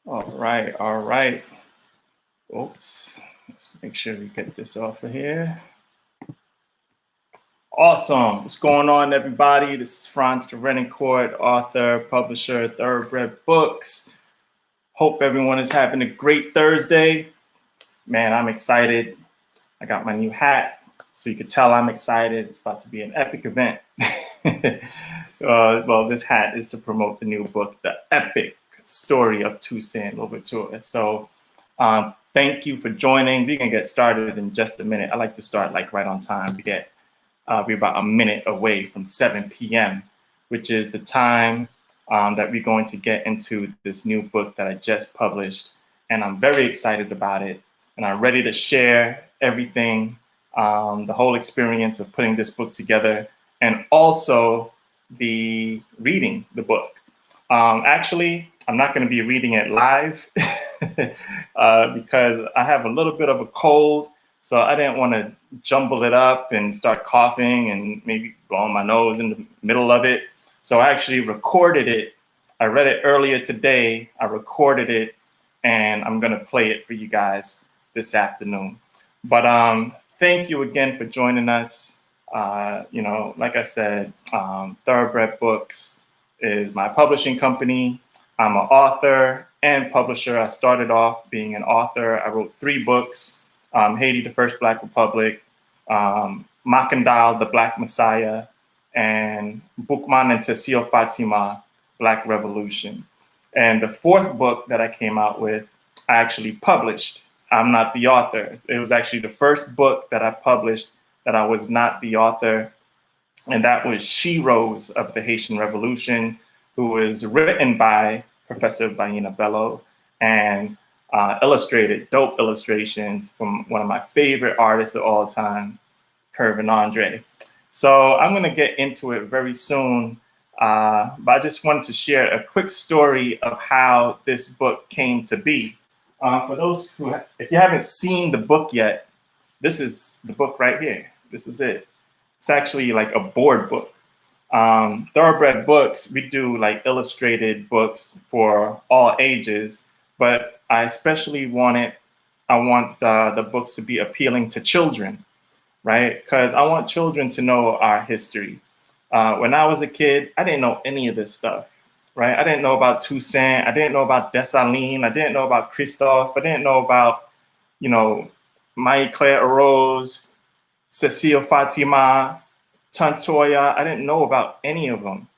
All right, all right. Oops. Let's make sure we get this off of here. Awesome. What's going on, everybody? This is Franz Court, author, publisher, Thoroughbred Books. Hope everyone is having a great Thursday. Man, I'm excited. I got my new hat, so you can tell I'm excited. It's about to be an epic event. Well, this hat is to promote the new book, The Epic Story of Toussaint Louverture. So thank you for joining. We're going to get started in just a minute. I like to start like right on time. We're about a minute away from 7 p.m., which is the time that we're going to get into this new book that I just published. And I'm very excited about it. And I'm ready to share everything, the whole experience of putting this book together, and also the reading the book. Actually, I'm not going to be reading it live because I have a little bit of a cold. So I didn't want to jumble it up and start coughing and maybe blowing my nose in the middle of it. So I actually recorded it. I read it earlier today. I recorded it, and I'm going to play it for you guys this afternoon. But thank you again for joining us. Like I said, Thoroughbred Books is my publishing company. I'm an author and publisher. I started off being an author. I wrote 3 books. Haiti, the First Black Republic, Makandal, the Black Messiah, and Boukman and Cecile Fatima, Black Revolution. And the 4th book that I came out with, I actually published. I'm not the author. It was actually the first book that I published that I was not the author, and that was She Rose of the Haitian Revolution, who was written by Professor Baina Bello and illustrated, dope illustrations from one of my favorite artists of all time, Kervin Andre. So I'm going to get into it very soon, but I just wanted to share a quick story of how this book came to be. For those who, if you haven't seen the book yet, this is the book right here. This is it. It's actually like a board book. Thoroughbred Books, we do like illustrated books for all ages, but I especially want the books to be appealing to children, right? Because I want children to know our history. When I was a kid, I didn't know any of this stuff, right? I didn't know about Toussaint. I didn't know about Dessalines. I didn't know about Christophe. I didn't know about, Marie-Claire Arose, Cecile Fatima, Tantoya. I didn't know about any of them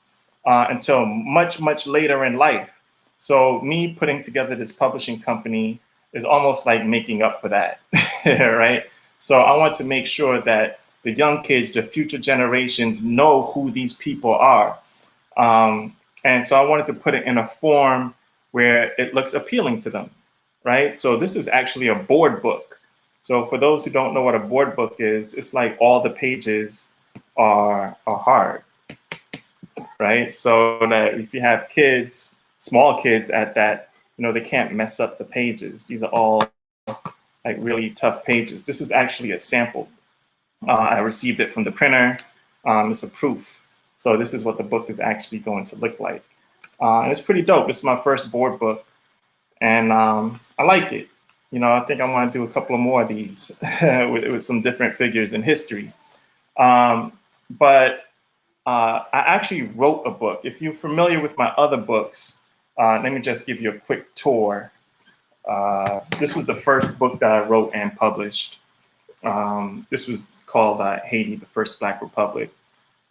until much, much later in life. So me putting together this publishing company is almost like making up for that, right? So I want to make sure that the young kids, the future generations, know who these people are. And so I wanted to put it in a form where it looks appealing to them, right? So this is actually a board book. So for those who don't know what a board book is, it's like all the pages are hard, right? So that if you have kids, small kids at that, they can't mess up the pages. These are all like really tough pages. This is actually a sample. I received it from the printer. It's a proof. So this is what the book is actually going to look like. And it's pretty dope. This is my first board book, and I like it. I think I want to do a couple of more of these with some different figures in history. But I actually wrote a book. If you're familiar with my other books, let me just give you a quick tour. This was the first book that I wrote and published. This was called Haiti, the First Black Republic.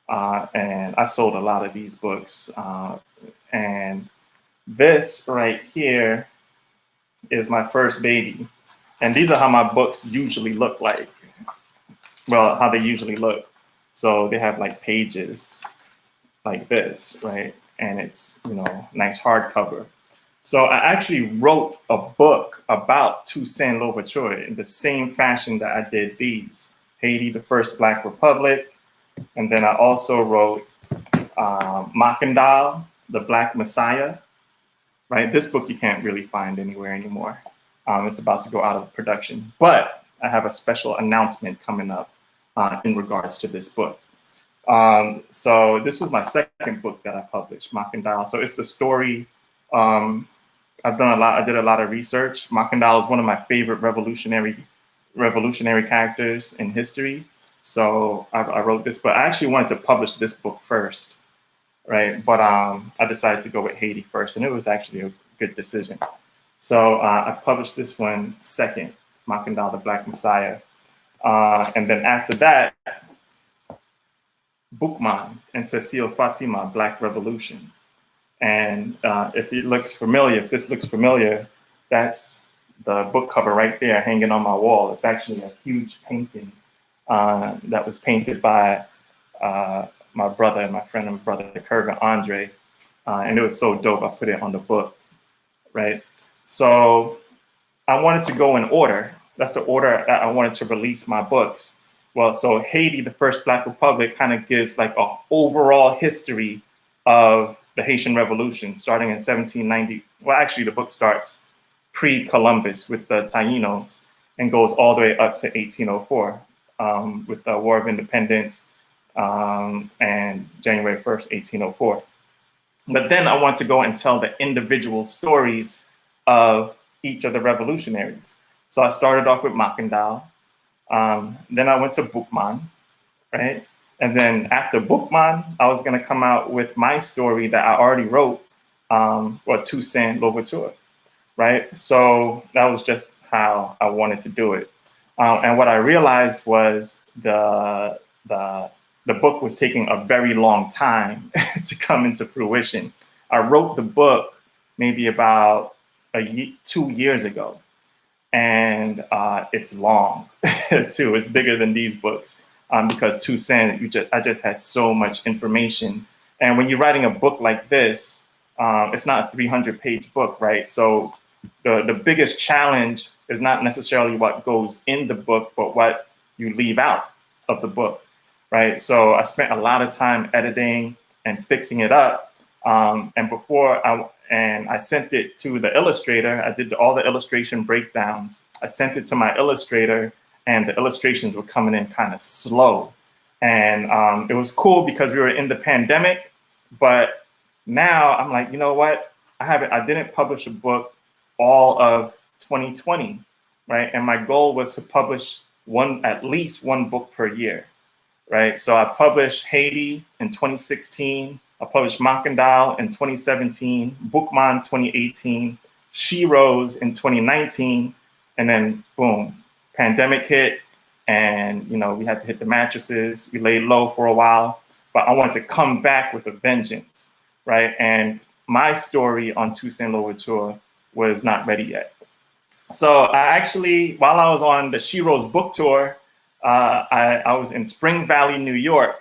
And I sold a lot of these books. And this right here is my first baby. And these are how my books usually look like. Well, how they usually look. So they have like pages like this, right? And it's, nice hardcover. So I actually wrote a book about Toussaint Louverture in the same fashion that I did these. Haiti, the First Black Republic. And then I also wrote Makandal, the Black Messiah, right? This book you can't really find anywhere anymore. It's about to go out of production. But I have a special announcement coming up in regards to this book. So this was my second book that I published, Makandal. So it's the story I've done a lot. I did a lot of research. Makandal is one of my favorite revolutionary characters in history. So I wrote this, but I actually wanted to publish this book first, right? But I decided to go with Haiti first, and it was actually a good decision. So I published this one second, Makandal, the Black Messiah. And then after that, Boukman and Cecile Fatima, Black Revolution. And if this looks familiar, that's the book cover right there hanging on my wall. It's actually a huge painting that was painted by my brother and my friend and brother, Kervin Andre. And it was so dope, I put it on the book, right? So I wanted to go in order. That's the order that I wanted to release my books. Well, so Haiti, the first Black Republic, kind of gives like a overall history of the Haitian Revolution, starting in 1790. Well, actually, the book starts pre-Columbus with the Taínos and goes all the way up to 1804 with the War of Independence and January 1st, 1804. But then I want to go and tell the individual stories of each of the revolutionaries. So I started off with Makandal. Then I went to Boukman, right? And then after Boukman, I was going to come out with my story that I already wrote, or Toussaint Louverture, right? So that was just how I wanted to do it. And what I realized was the book was taking a very long time to come into fruition. I wrote the book maybe about 2 years ago. And it's long too. It's bigger than these books because Toussaint, I just had so much information. And when you're writing a book like this, it's not a 300-page book, right? So the biggest challenge is not necessarily what goes in the book, but what you leave out of the book, right? So I spent a lot of time editing and fixing it up. And I sent it to the illustrator. I did all the illustration breakdowns. I sent it to my illustrator, and the illustrations were coming in kind of slow. And it was cool because we were in the pandemic, but now I'm like, you know what? I didn't publish a book all of 2020, right? And my goal was to publish at least one book per year, right? So I published Haiti in 2016. I published Makandal in 2017, Boukman 2018, She Rose in 2019, and then boom, pandemic hit, and we had to hit the mattresses. We laid low for a while, but I wanted to come back with a vengeance, right? And my story on Toussaint Louverture was not ready yet. So I actually, while I was on the She Rose book tour, I was in Spring Valley, New York.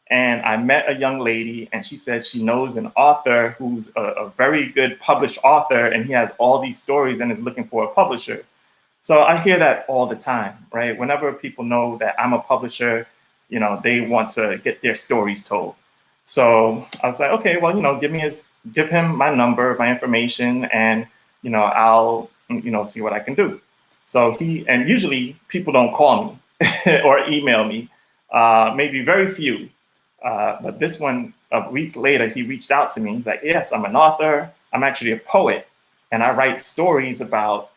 And I met a young lady, and she said she knows an author who's a very good published author, and he has all these stories and is looking for a publisher. So I hear that all the time, right? Whenever people know that I'm a publisher, they want to get their stories told. So I was like, okay, well, give him my number, my information, and I'll see what I can do. So and usually people don't call me or email me, maybe very few. But this one, a week later, he reached out to me. He's like, yes, I'm an author. I'm actually a poet. And I write stories about,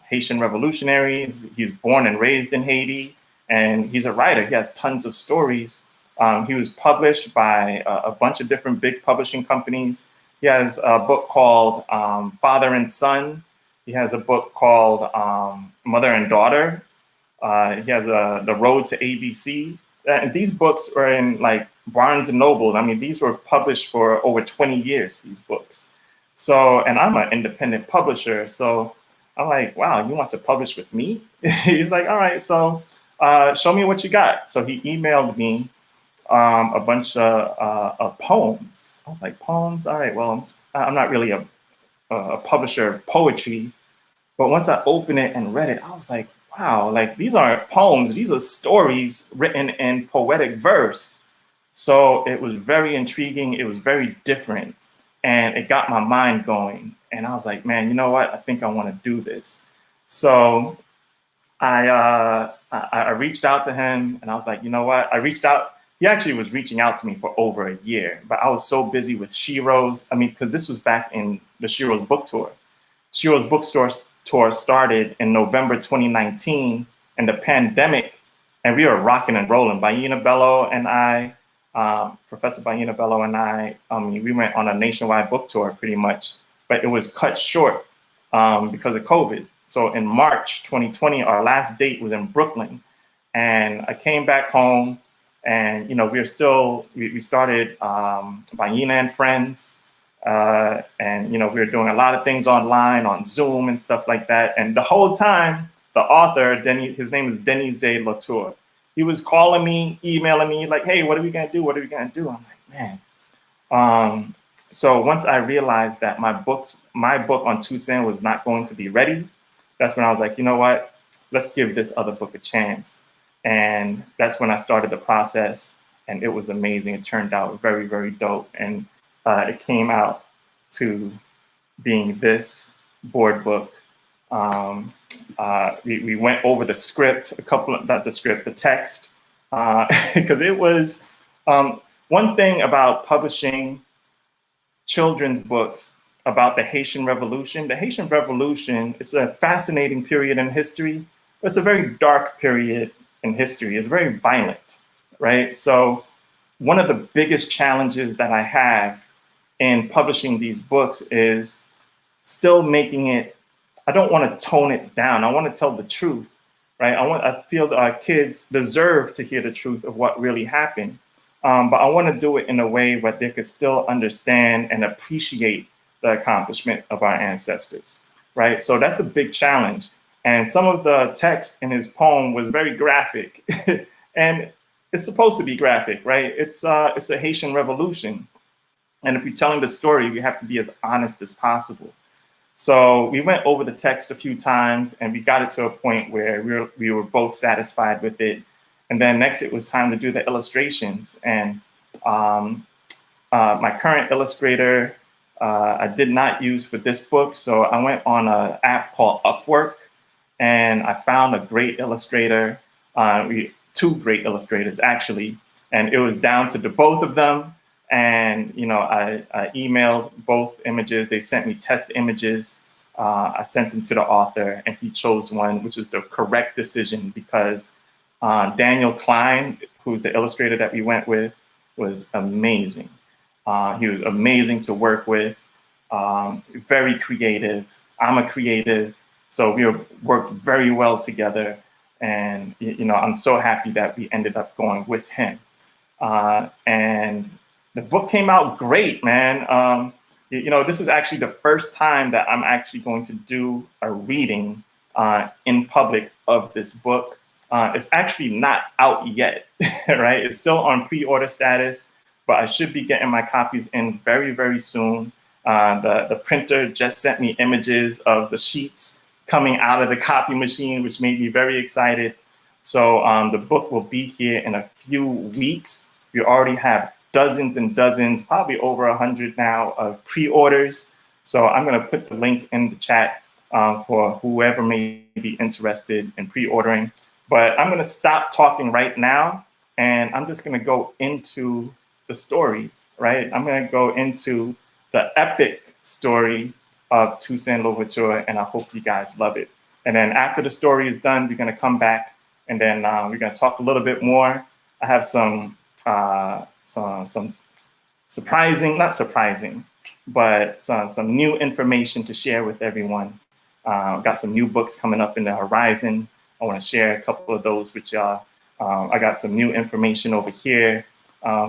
Haitian revolutionaries. He's born and raised in Haiti. And he's a writer. He has tons of stories. He was published by a bunch of different big publishing companies. He has a book called Father and Son. He has a book called Mother and Daughter. He has The Road to ABC. And these books are in like Barnes and Noble. I mean, these were published for over 20 years, these books. So, and I'm an independent publisher. So I'm like, wow, he wants to publish with me? He's like, all right, so show me what you got. So he emailed me a bunch of poems. I was like, poems? All right, well, I'm not really a publisher of poetry. But once I opened it and read it, I was like, wow, like these aren't poems, these are stories written in poetic verse. So it was very intriguing, it was very different, and it got my mind going. And I was like, man, you know what? I think I want to do this. So I reached out to him, and I was like, you know what? I reached out. He actually was reaching out to me for over a year, but I was so busy with She Rose. I mean, because this was back in the She Rose book tour. Shiro's bookstore tour started in November 2019, and the pandemic, and we were rocking and rolling. Baina Bello and I, Professor Baina Bello and I, we went on a nationwide book tour pretty much, but it was cut short because of COVID. So in March 2020, our last date was in Brooklyn, and I came back home, and we started Baina and Friends, and we were doing a lot of things online on Zoom and stuff like that. And the whole time, the author, his name is Denis Latour, he was calling me, emailing me like, "Hey, what are we gonna do? What are we gonna do?" I'm like, man. So once I realized that my book on Toussaint was not going to be ready, that's when I was like, you know what? Let's give this other book a chance. And that's when I started the process, and it was amazing. It turned out very, very dope. And it came out to being this board book. We went over the script, the text, because it was one thing about publishing children's books about the Haitian Revolution. The Haitian Revolution is a fascinating period in history. It's a very dark period in history. It's very violent, right? So one of the biggest challenges that I have in publishing these books is still making it, I don't want to tone it down. I want to tell the truth, right? I feel that our kids deserve to hear the truth of what really happened. But I want to do it in a way where they could still understand and appreciate the accomplishment of our ancestors, right? So that's a big challenge. And some of the text in his poem was very graphic, and it's supposed to be graphic, right? It's a Haitian revolution. And if we're telling the story, we have to be as honest as possible. So we went over the text a few times, and we got it to a point where we were both satisfied with it. And then next, it was time to do the illustrations. And my current illustrator, I did not use for this book. So I went on an app called Upwork, and I found a great illustrator, two great illustrators, actually. And it was down to the both of them. And I emailed both images. They sent me test images. I sent them to the author, and he chose one, which was the correct decision, because Daniel Klein, who's the illustrator that we went with, was amazing. He was amazing to work with, very creative. I'm a creative, so we worked very well together. And I'm so happy that we ended up going with him. And the book came out great, man. This is actually the first time that I'm actually going to do a reading in public of this book. It's actually not out yet, right? It's still on pre-order status, but I should be getting my copies in very, very soon. The printer just sent me images of the sheets coming out of the copy machine, which made me very excited. So the book will be here in a few weeks. We already have dozens and dozens, probably over 100 now, of pre-orders. So I'm going to put the link in the chat for whoever may be interested in pre-ordering. But I'm going to stop talking right now, and I'm just going to go into the story, right? I'm going to go into the epic story of Toussaint Louverture, and I hope you guys love it. And then after the story is done, we're going to come back, and then we're going to talk a little bit more. I have some surprising, not surprising, but some new information to share with everyone. Got some new books coming up in the horizon. I want to share a couple of those with y'all. I got some new information over here.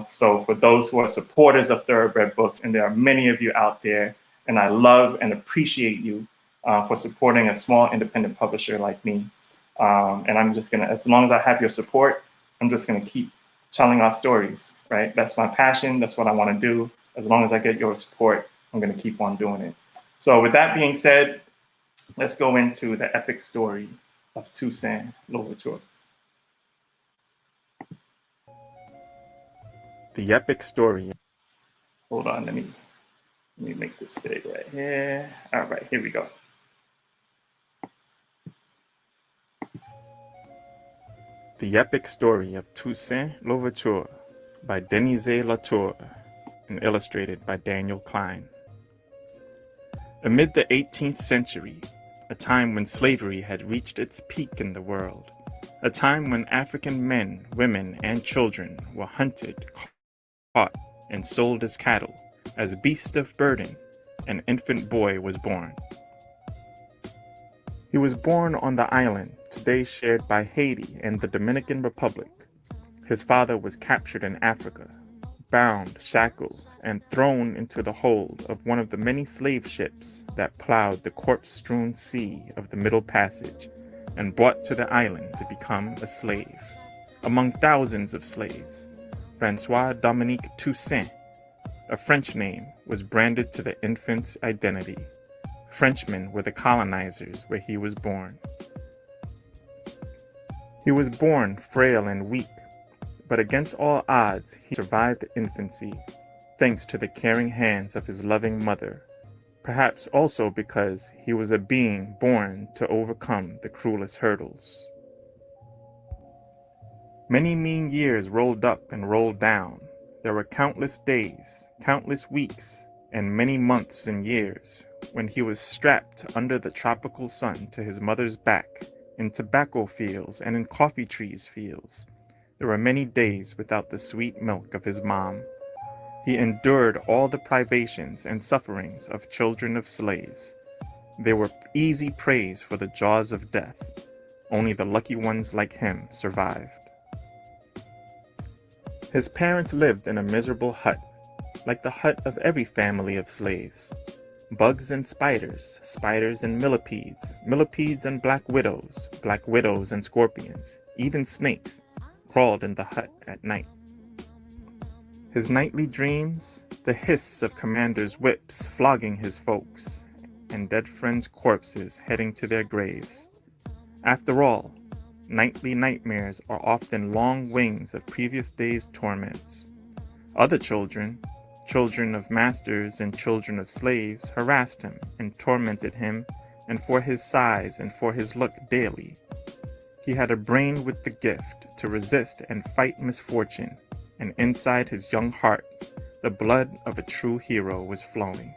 So for those who are supporters of Thorobred Books, and there are many of you out there, and I love and appreciate you for supporting a small independent publisher like me. And I'm just gonna, as long as I have your support, I'm just gonna keep telling our stories, right? That's my passion. That's what I want to do. As long as I get your support, I'm going to keep on doing it. So with that being said, let's go into the epic story of Toussaint Louverture. The epic story. Hold on, let me make this big right here. All right, here we go. The Epic Story of Toussaint Louverture by Denis Latour and illustrated by Daniel Klein. Amid the 18th century, a time when slavery had reached its peak in the world, a time when African men, women, and children were hunted, caught, and sold as cattle, as beasts of burden, an infant boy was born. He was born on the island today shared by Haiti and the Dominican Republic. His father was captured in Africa, bound, shackled, and thrown into the hold of one of the many slave ships that plowed the corpse-strewn sea of the Middle Passage and brought to the island to become a slave. Among thousands of slaves, Francois-Dominique Toussaint, a French name, was branded to the infant's identity. Frenchmen were the colonizers where he was born. He was born frail and weak, but against all odds he survived infancy, thanks to the caring hands of his loving mother, perhaps also because he was a being born to overcome the cruelest hurdles. Many mean years rolled up and rolled down. There were countless days, countless weeks, and many months and years when he was strapped under the tropical sun to his mother's back, in tobacco fields and in coffee trees fields. There were many days without the sweet milk of his mom. He endured all the privations and sufferings of children of slaves. They were easy praise for the jaws of death. Only the lucky ones like him survived. His parents lived in a miserable hut, like the hut of every family of slaves. Bugs and spiders, spiders and millipedes, millipedes and black widows and scorpions, even snakes, crawled in the hut at night. His nightly dreams, the hiss of commanders' whips flogging his folks, and dead friends' corpses heading to their graves. After all, nightly nightmares are often long wings of previous days' torments. Other children of masters and children of slaves, harassed him and tormented him, and for his size and for his look daily. He had a brain with the gift to resist and fight misfortune, and inside his young heart, the blood of a true hero was flowing.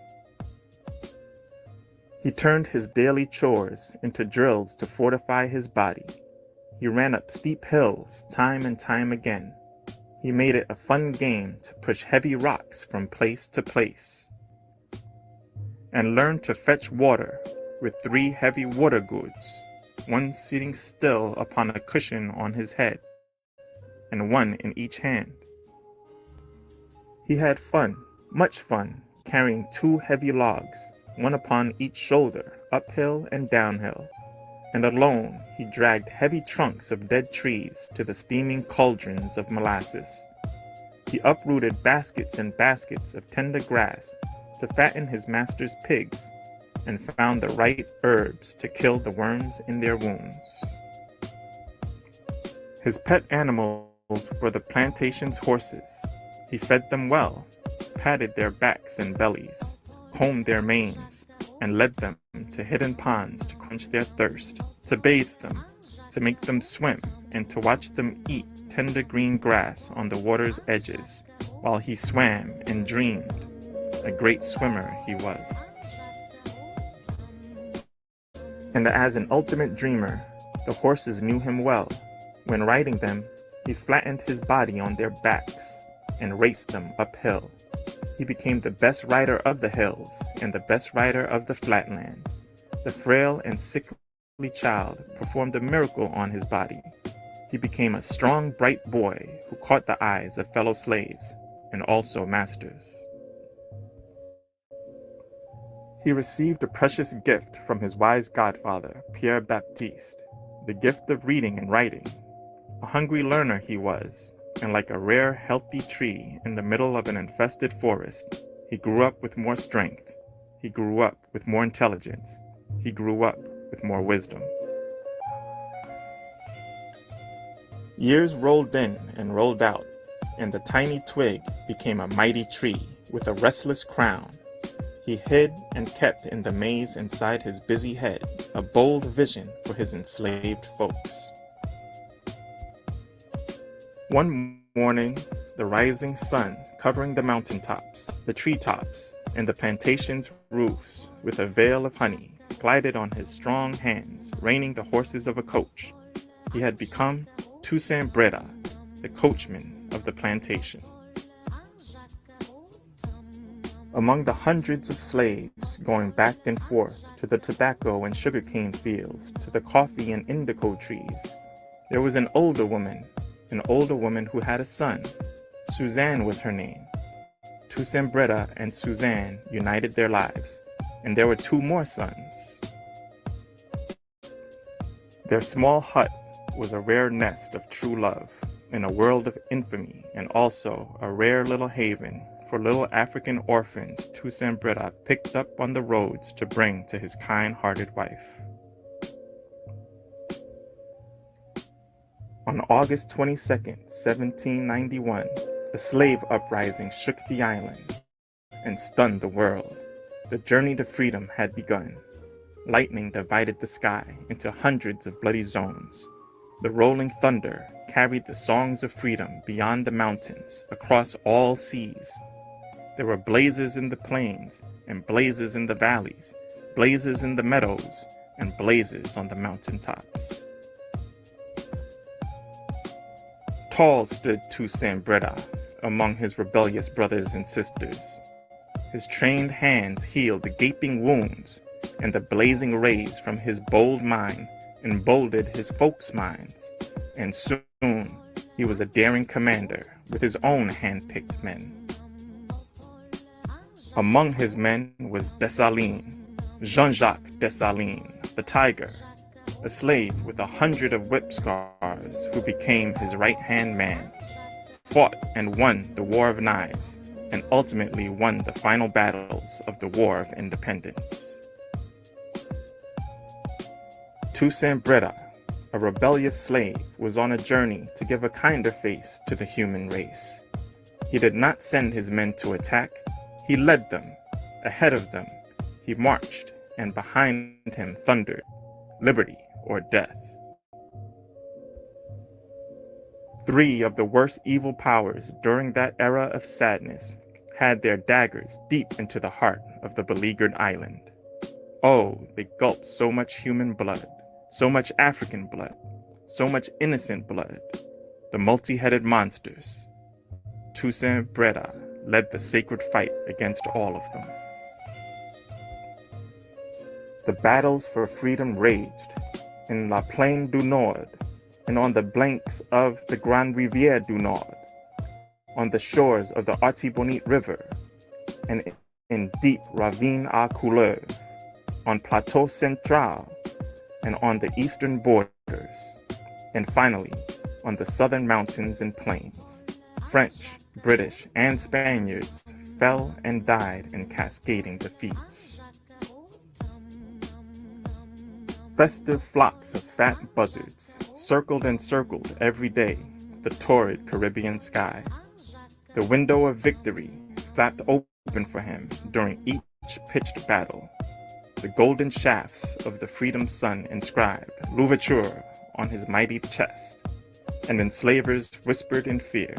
He turned his daily chores into drills to fortify his body. He ran up steep hills time and time again. He made it a fun game to push heavy rocks from place to place, and learned to fetch water with 3 heavy water gourds, one sitting still upon a cushion on his head, and one in each hand. He had fun, much fun, carrying 2 heavy logs, one upon each shoulder, uphill and downhill, and alone he dragged heavy trunks of dead trees to the steaming cauldrons of molasses. He uprooted baskets and baskets of tender grass to fatten his master's pigs, and found the right herbs to kill the worms in their wounds. His pet animals were the plantation's horses. He fed them well, patted their backs and bellies, combed their manes, and led them to hidden ponds to quench their thirst, to bathe them, to make them swim, and to watch them eat tender green grass on the water's edges, while he swam and dreamed. A great swimmer he was. And as an ultimate dreamer, the horses knew him well. When riding them, he flattened his body on their backs and raced them uphill. He became the best rider of the hills and the best rider of the flatlands. The frail and sickly child performed a miracle on his body. He became a strong, bright boy who caught the eyes of fellow slaves and also masters. He received a precious gift from his wise godfather, Pierre Baptiste, the gift of reading and writing. A hungry learner he was, and like a rare, healthy tree in the middle of an infested forest, he grew up with more strength. He grew up with more intelligence. He grew up with more wisdom. Years rolled in and rolled out, and the tiny twig became a mighty tree with a restless crown. He hid and kept in the maze inside his busy head a bold vision for his enslaved folks. One morning, the rising sun covering the mountaintops, the treetops, and the plantation's roofs, with a veil of honey, glided on his strong hands, reining the horses of a coach. He had become Toussaint Louverture, the coachman of the plantation. Among the hundreds of slaves going back and forth to the tobacco and sugarcane fields, to the coffee and indigo trees, there was an older woman who had a son. Suzanne was her name. Toussaint Louverture and Suzanne united their lives, and there were 2 more sons. Their small hut was a rare nest of true love in a world of infamy, and also a rare little haven for little African orphans Toussaint Louverture picked up on the roads to bring to his kind-hearted wife. On August 22nd, 1791, a slave uprising shook the island and stunned the world. The journey to freedom had begun. Lightning divided the sky into hundreds of bloody zones. The rolling thunder carried the songs of freedom beyond the mountains, across all seas. There were blazes in the plains, and blazes in the valleys, blazes in the meadows, and blazes on the mountain tops. Tall stood Toussaint Louverture among his rebellious brothers and sisters. His trained hands healed the gaping wounds, and the blazing rays from his bold mind emboldened his folks' minds. And soon he was a daring commander with his own hand-picked men. Among his men was Dessalines, Jean-Jacques Dessalines, the tiger, a slave with 100 of whip scars who became his right-hand man, fought and won the War of Knives, and ultimately won the final battles of the War of Independence. Toussaint Louverture, a rebellious slave, was on a journey to give a kinder face to the human race. He did not send his men to attack. He led them. Ahead of them, he marched, and behind him thundered, liberty or death. 3 of the worst evil powers during that era of sadness had their daggers deep into the heart of the beleaguered island. Oh, they gulped so much human blood, so much African blood, so much innocent blood, the multi-headed monsters. Toussaint Louverture led the sacred fight against all of them. The battles for freedom raged in La Plaine du Nord, and on the banks of the Grande Rivière du Nord, on the shores of the Artibonite River, and in deep Ravine à Couleuvre, on Plateau Central, and on the eastern borders, and finally on the southern mountains and plains. French, British, and Spaniards fell and died in cascading defeats. Festive flocks of fat buzzards circled and circled every day the torrid Caribbean sky. The window of victory flapped open for him during each pitched battle. The golden shafts of the freedom sun inscribed Louverture on his mighty chest, and enslavers whispered in fear,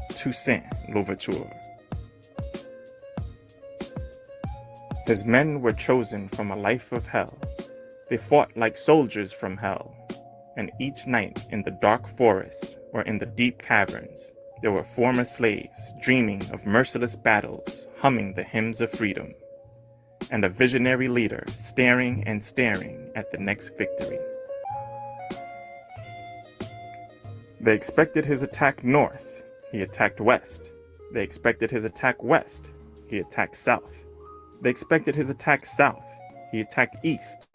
Toussaint Louverture. His men were chosen from a life of hell. They fought like soldiers from hell, and each night in the dark forests or in the deep caverns, there were former slaves dreaming of merciless battles, humming the hymns of freedom, and a visionary leader staring and staring at the next victory. They expected his attack north. He attacked west. They expected his attack west. He attacked south. They expected his attack south. He attacked east.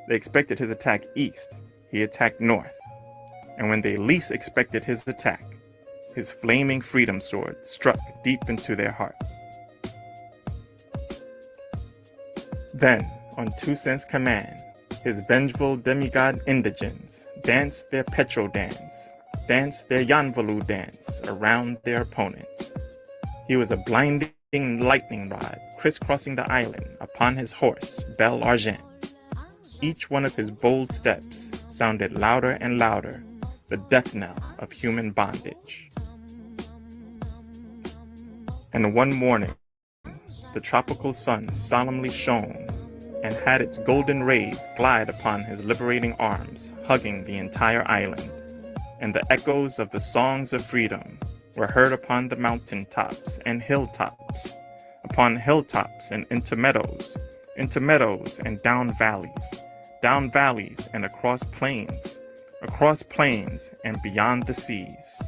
They expected his attack east. He attacked north. And when they least expected his attack, his flaming freedom sword struck deep into their heart. Then, on Toussaint's command, his vengeful demigod indigents danced their petro dance, danced their Yanvalou dance around their opponents. He was a blinding lightning rod crisscrossing the island upon his horse, Bel Argent. Each one of his bold steps sounded louder and louder, the death knell of human bondage. And one morning, the tropical sun solemnly shone and had its golden rays glide upon his liberating arms, hugging the entire island. And the echoes of the songs of freedom were heard upon the mountain tops and hilltops, upon hilltops and into meadows and down valleys and across plains and beyond the seas.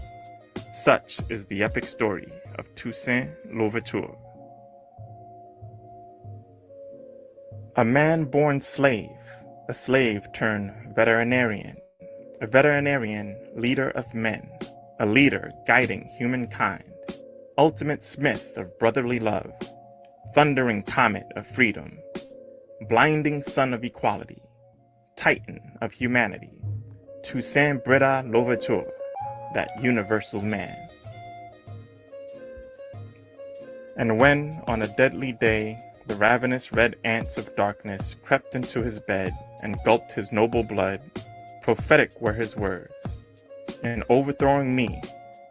Such is the epic story of Toussaint Louverture. A man born slave, a slave turned veterinarian, a veterinarian leader of men, a leader guiding humankind, ultimate smith of brotherly love, thundering comet of freedom, blinding sun of equality, titan of humanity, Toussaint Louverture, that universal man. And when, on a deadly day, the ravenous red ants of darkness crept into his bed and gulped his noble blood, prophetic were his words. In overthrowing me,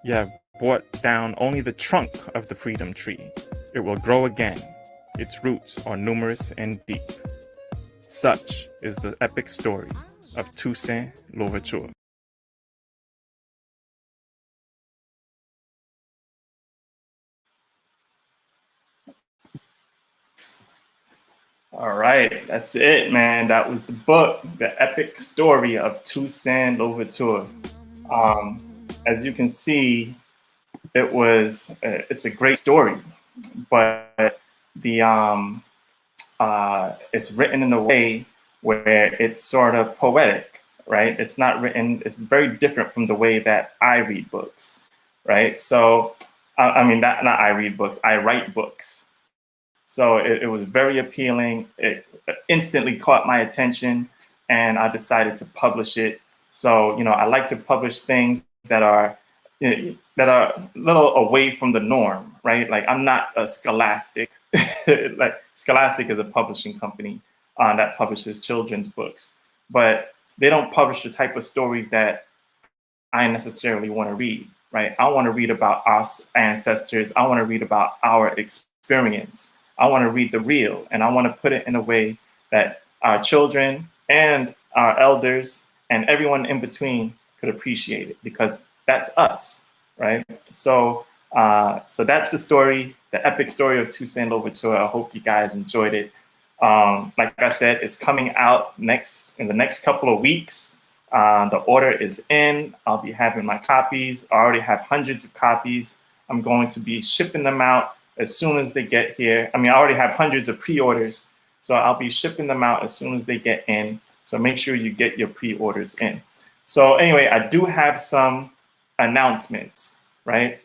you have brought down only the trunk of the freedom tree. It will grow again. Its roots are numerous and deep. Such is the epic story of Toussaint Louverture. All right, that's it, man. That was the book, The Epic Story of Toussaint Louverture. As you can see, it's a great story, but it's written in a way where it's sort of poetic, right? It's not written, it's very different from the way that I read books, right? So, not I read books, I write books. So it was very appealing. It instantly caught my attention, and I decided to publish it. So, I like to publish things that are a little away from the norm, right? Like, I'm not a Scholastic. Like, Scholastic is a publishing company that publishes children's books, but they don't publish the type of stories that I necessarily want to read, right? I want to read about our ancestors. I want to read about our experience. I want to read the real, and I want to put it in a way that our children and our elders and everyone in between could appreciate it, because that's us, right? So that's the story, the epic story of Toussaint Louverture. I hope you guys enjoyed it. Like I said, it's coming out in the next couple of weeks. The order is in. I'll be having my copies. I already have hundreds of copies. I'm going to be shipping them out as soon as they get here. I already have hundreds of pre-orders, so I'll be shipping them out as soon as they get in. So make sure you get your pre-orders in. So anyway, I do have some announcements, right?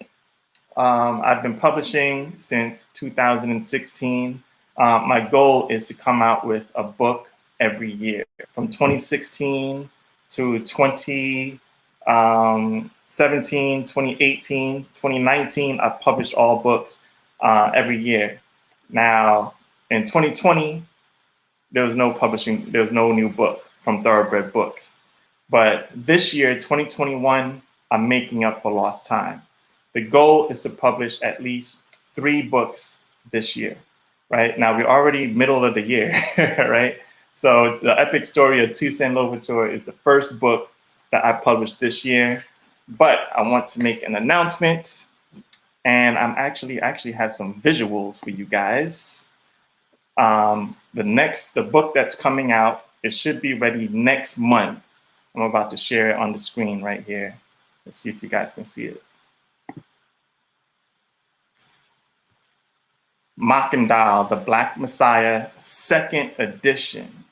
I've been publishing since 2016. My goal is to come out with a book every year. From 2016 to 2017, 2018, 2019, I published all books every year. Now, in 2020, there was no new book from Thorobred Books. But this year, 2021, I'm making up for lost time. The goal is to publish at least 3 books this year, right? Now, we're already middle of the year, right? So the epic story of Toussaint Louverture is the first book that I published this year. But I want to make an announcement, and I'm actually have some visuals for you guys. The book that's coming out, it should be ready next month. I'm about to share it on the screen right here. Let's see if you guys can see it. Mackandal, the Black Messiah, 2nd edition,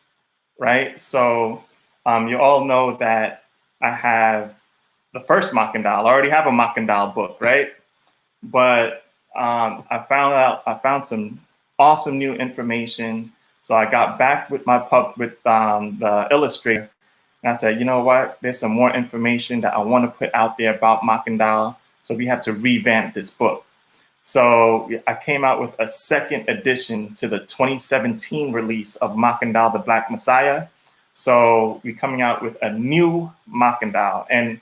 right? So you all know that I have the first Mackandal. I already have a Mackandal book, right? But I found some awesome new information. So I got back with the illustrator, and I said, you know what? There's some more information that I want to put out there about Mackandal. So we have to revamp this book. So I came out with a 2nd edition to the 2017 release of Mackandal, the Black Messiah. So we're coming out with a new Mackandal. And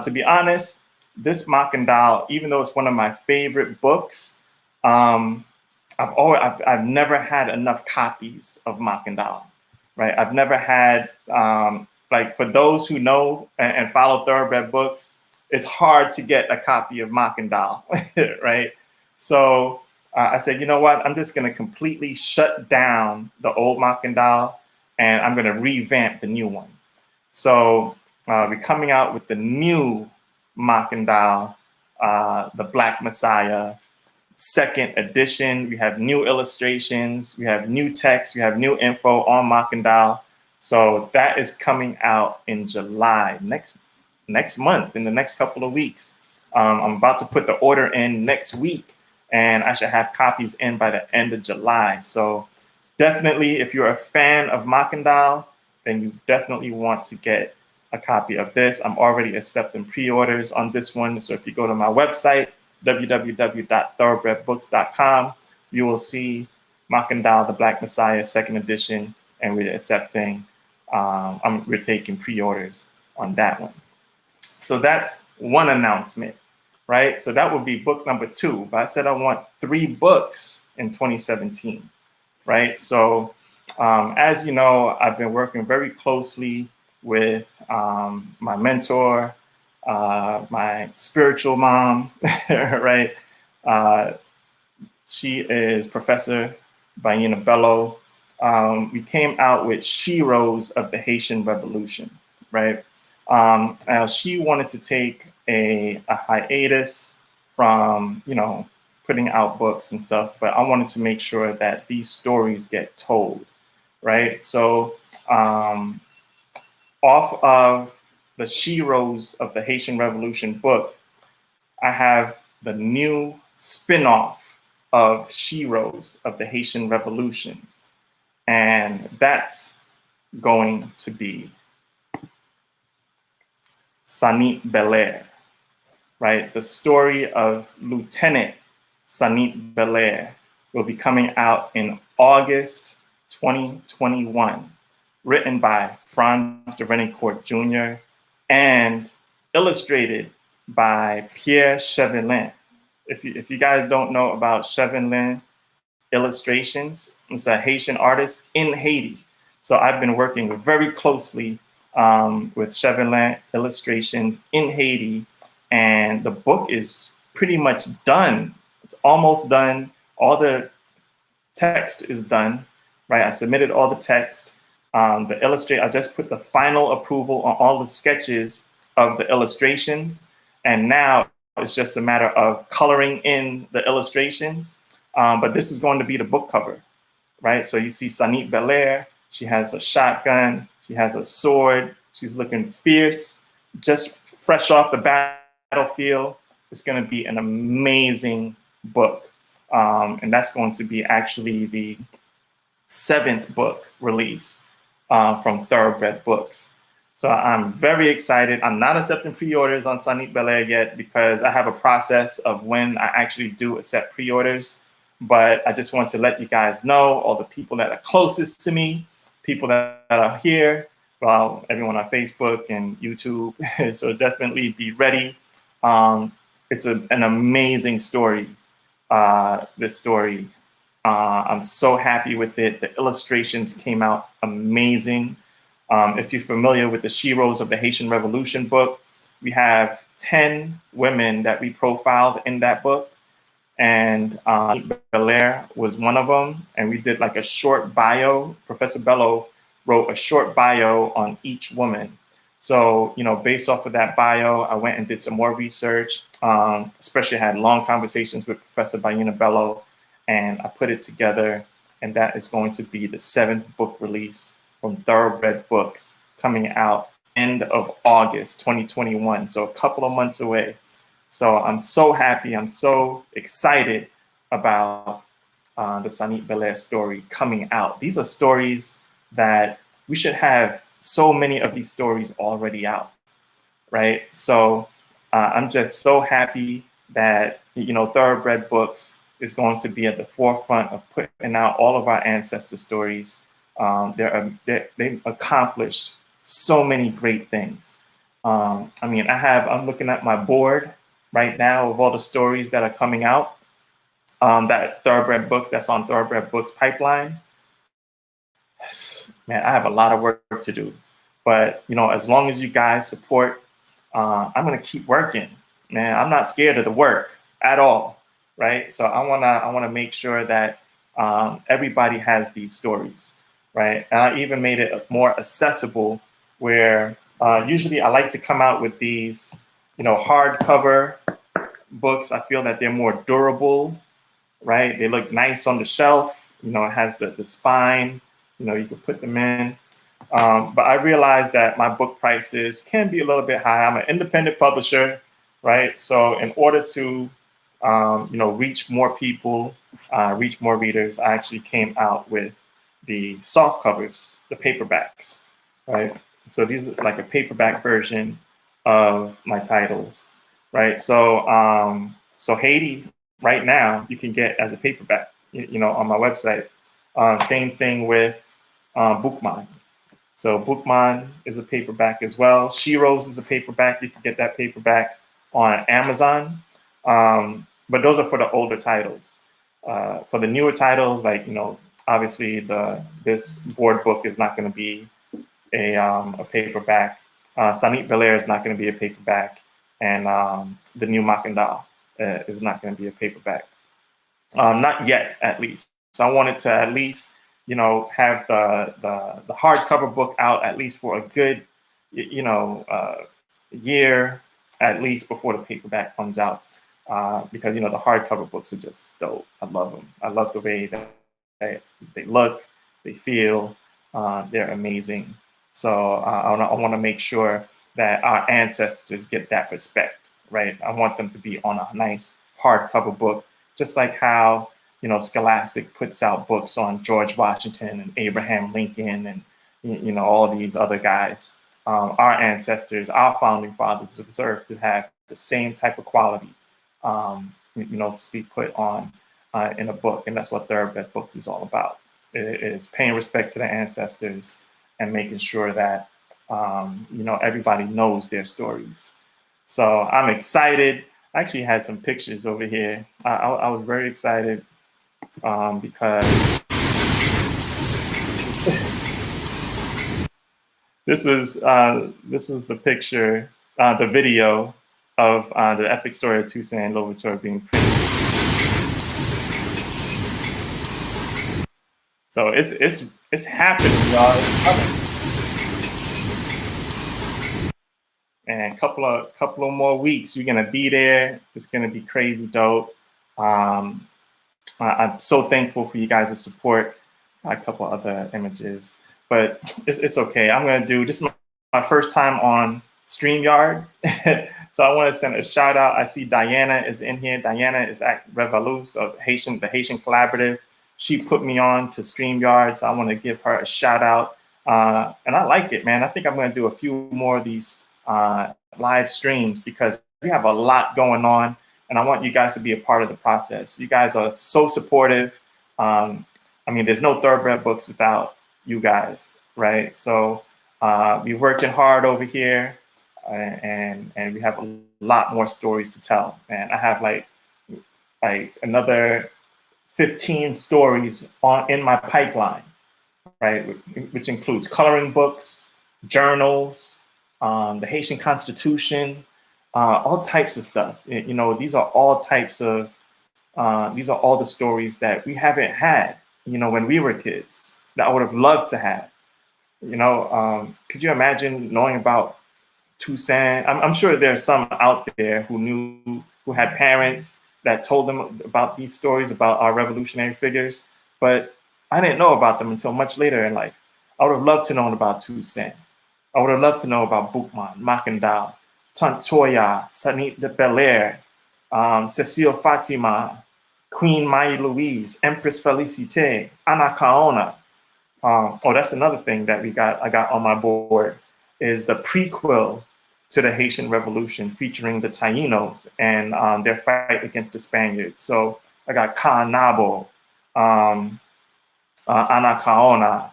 to be honest, this Mackandal, even though it's one of my favorite books, I've never had enough copies of Makandal, right? I've never had, like, for those who know and follow Thoroughbred Books, it's hard to get a copy of Makandal, right? So I said, you know what? I'm just going to completely shut down the old Makandal, and I'm going to revamp the new one. So we're coming out with the new Makandal, the Black Messiah, second edition. We have new illustrations, we have new text, we have new info on Makandal. So that is coming out in July, next month, in the next couple of weeks. I'm about to put the order in next week, and I should have copies in by the end of July. So definitely, if you're a fan of Makandal, then you definitely want to get a copy of this. I'm already accepting pre-orders on this one. So if you go to my website, www.thoroughbredbooks.com, you will see Makandal, the Black Messiah, second edition, and we're accepting, we're taking pre-orders on that one. So that's one announcement, right? So that would be book number 2. But I said I want 3 books in 2017, right? So as you know, I've been working very closely with my mentor, my spiritual mom, right? She is Professor Baina Bello. We came out with She Rose of the Haitian Revolution, right? She wanted to take a hiatus from, putting out books and stuff, but I wanted to make sure that these stories get told, right? So off of the She Rose of the Haitian Revolution book, I have the new spin-off of She Rose of the Haitian Revolution. And that's going to be Sanit Belair, right? The story of Lieutenant Sanit Belair will be coming out in August 2021, written by Franz de Renicourt Jr. and illustrated by Pierre Chevelin. If you guys don't know about Chevelin Illustrations, it's a Haitian artist in Haiti. So I've been working very closely with Chevelin Illustrations in Haiti, and the book is pretty much done. It's almost done. All the text is done, right? I submitted all the text. The illustrator, I just put the final approval on all the sketches of the illustrations, and now it's just a matter of coloring in the illustrations. But this is going to be the book cover, right? So you see Sanit Belair. She has a shotgun. She has a sword. She's looking fierce, just fresh off the battlefield. It's going to be an amazing book. And that's going to be actually the 7th book release from Thoroughbred Books. So I'm very excited. I'm not accepting pre-orders on Sanit Belair yet because I have a process of when I actually do accept pre-orders. But I just want to let you guys know, all the people that are closest to me, people that are here, well, everyone on Facebook and YouTube. So definitely be ready. It's an amazing story, this story. I'm so happy with it. The illustrations came out amazing. If you're familiar with the She Rose of the Haitian Revolution book, we have 10 women that we profiled in that book. And Belair was one of them. And we did like a short bio. Professor Bello wrote a short bio on each woman. So, based off of that bio, I went and did some more research, especially had long conversations with Professor Baina Bello, and I put it together. And that is going to be the 7th book release from Thoroughbred Books, coming out end of August 2021. So a couple of months away. So I'm so happy. I'm so excited about the Sanit Belair story coming out. These are stories that we should have so many of these stories already out, right? So I'm just so happy that, Thoroughbred Books is going to be at the forefront of putting out all of our ancestor stories. They've accomplished so many great things. I'm looking at my board right now of all the stories that are coming out. that Thoroughbred Books, that's on Thoroughbred Books pipeline. Man, I have a lot of work to do. But, as long as you guys support, I'm going to keep working. Man, I'm not scared of the work at all, right? So I want to make sure that everybody has these stories, right? And I even made it more accessible where usually I like to come out with these, hardcover books. I feel that they're more durable, right? They look nice on the shelf. It has the spine. You can put them in. But I realized that my book prices can be a little bit high. I'm an independent publisher, right? So in order to, reach more people, reach more readers, I actually came out with the soft covers, the paperbacks, right? So these are like a paperback version of my titles, right? So Haiti, right now, you can get as a paperback, on my website. Same thing with Bookman. So Bookman is a paperback as well. Shiro's is a paperback. You can get that paperback on Amazon. But those are for the older titles. For the newer titles, like, obviously this board book is not going to be a paperback. Sanit Belair is not going to be a paperback. And the new Makandal is not going to be a paperback. Not yet, at least. So I wanted to at least, have the hardcover book out at least for a good, year at least before the paperback comes out, because the hardcover books are just dope. I love them. I love the way that they look, they feel, they're amazing. So I want to make sure that our ancestors get that respect, right? I want them to be on a nice hardcover book, just like how Scholastic puts out books on George Washington and Abraham Lincoln and all these other guys. Our ancestors, our founding fathers, deserve to have the same type of quality, to be put on in a book, and that's what Thoroughbred Books is all about. It is paying respect to the ancestors and making sure that everybody knows their stories. So I'm excited. I actually had some pictures over here. I was very excited because this was the picture, the video of the epic story of Toussaint Louverture being printed. So it's happening, y'all. It's coming. And a couple of more weeks, we're gonna be there. It's gonna be crazy dope. I'm so thankful for you guys' support. A couple other images, but it's okay. I'm gonna do this is my first time on StreamYard, so I want to send a shout out. I see Diana is in here. Diana is at Revolus of the Haitian Collaborative. She put me on to StreamYard, so I want to give her a shout out. And I like it, man. I think I'm gonna do a few more of these live streams because we have a lot going on. And I want you guys to be a part of the process. You guys are so supportive. There's no Thoroughbred Books without you guys, right? So we're working hard over here, and we have a lot more stories to tell. And I have like another 15 stories in my pipeline, right? Which includes coloring books, journals, the Haitian Constitution, all types of stuff. These are all the stories that we haven't had, when we were kids, that I would have loved to have. Could you imagine knowing about Toussaint? I'm sure there's some out there who had parents that told them about these stories about our revolutionary figures, but I didn't know about them until much later in life. I would have loved to know about Toussaint. I would have loved to know about Boukman, Makandal, Tantoya, Sanit de Belair, Cecile Fatima, Queen Marie Louise, Empress Felicite, Ana Kaona. That's another thing that I got on my board is the prequel to the Haitian Revolution featuring the Tainos and their fight against the Spaniards. So I got Kaanabo, Ana Kaona,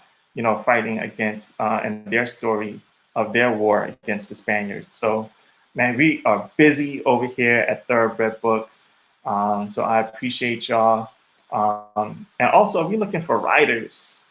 fighting against and their story of their war against the Spaniards. So, man, we are busy over here at Thoroughbred Books. So I appreciate y'all. And also, if you're looking for writers,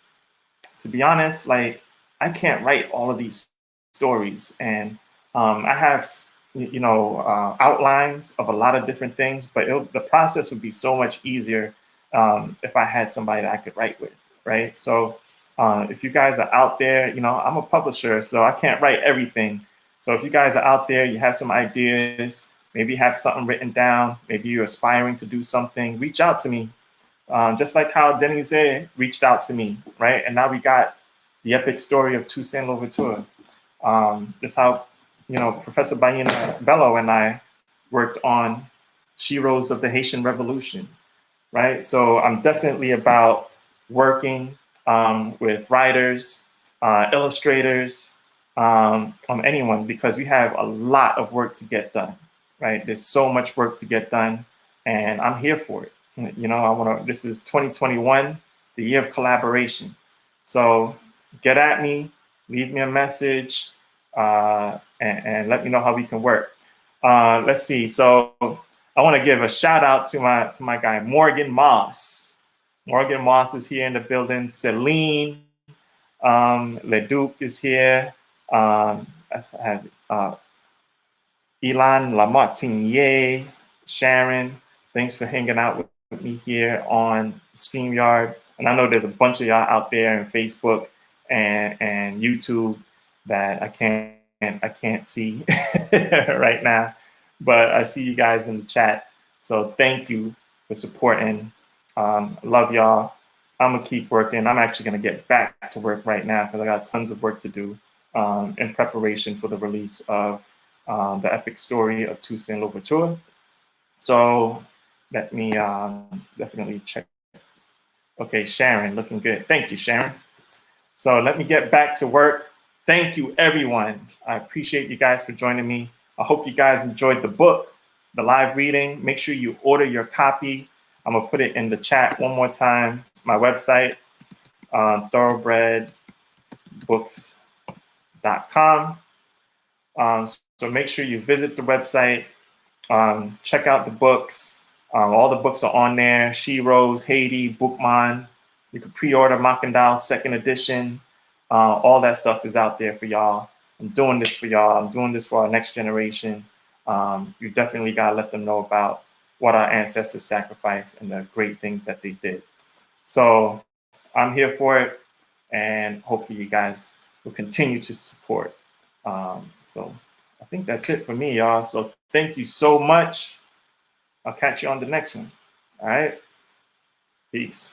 to be honest, like I can't write all of these stories, and I have outlines of a lot of different things, but the process would be so much easier if I had somebody that I could write with, right? So if you guys are out there, I'm a publisher, so I can't write everything. So if you guys are out there, you have some ideas, maybe you have something written down, maybe you're aspiring to do something, reach out to me. Just like how Denise reached out to me, right? And now we got the epic story of Toussaint Louverture. Just how, Professor Baina Bello and I worked on Sheroes of the Haitian Revolution, right? So I'm definitely about working with writers, illustrators, anyone, because we have a lot of work to get done, right? There's so much work to get done, and I'm here for it. This is 2021, the year of collaboration. So get at me, leave me a message, and let me know how we can work. Let's see. So I want to give a shout out to my guy Morgan Moss. Morgan Moss is here in the building. Celine Leduc is here. I have Elan Lamartinier, Sharon. Thanks for hanging out with me here on StreamYard. And I know there's a bunch of y'all out there on Facebook and YouTube that I can't see right now, but I see you guys in the chat. So thank you for supporting. Love y'all. I'm gonna keep working. I'm actually gonna get back to work right now because I got tons of work to do in preparation for the release of the epic story of Toussaint Louverture. So let me definitely check. Okay, Sharon, looking good. Thank you, Sharon. So let me get back to work. Thank you, everyone. I appreciate you guys for joining me. I hope you guys enjoyed the book, the live reading. Make sure you order your copy. I'm going to put it in the chat one more time. My website, thoroughbredbooks.com. So make sure you visit the website, check out the books. All the books are on there. She Rose, Haiti, Bookman. You can pre-order Makandal second edition. All that stuff is out there for y'all. I'm doing this for y'all. I'm doing this for our next generation. You definitely got to let them know about what our ancestors sacrificed and the great things that they did. So I'm here for it, and hopefully you guys will continue to support. So I think that's it for me, y'all. So thank you so much. I'll catch you on the next one. All right. Peace.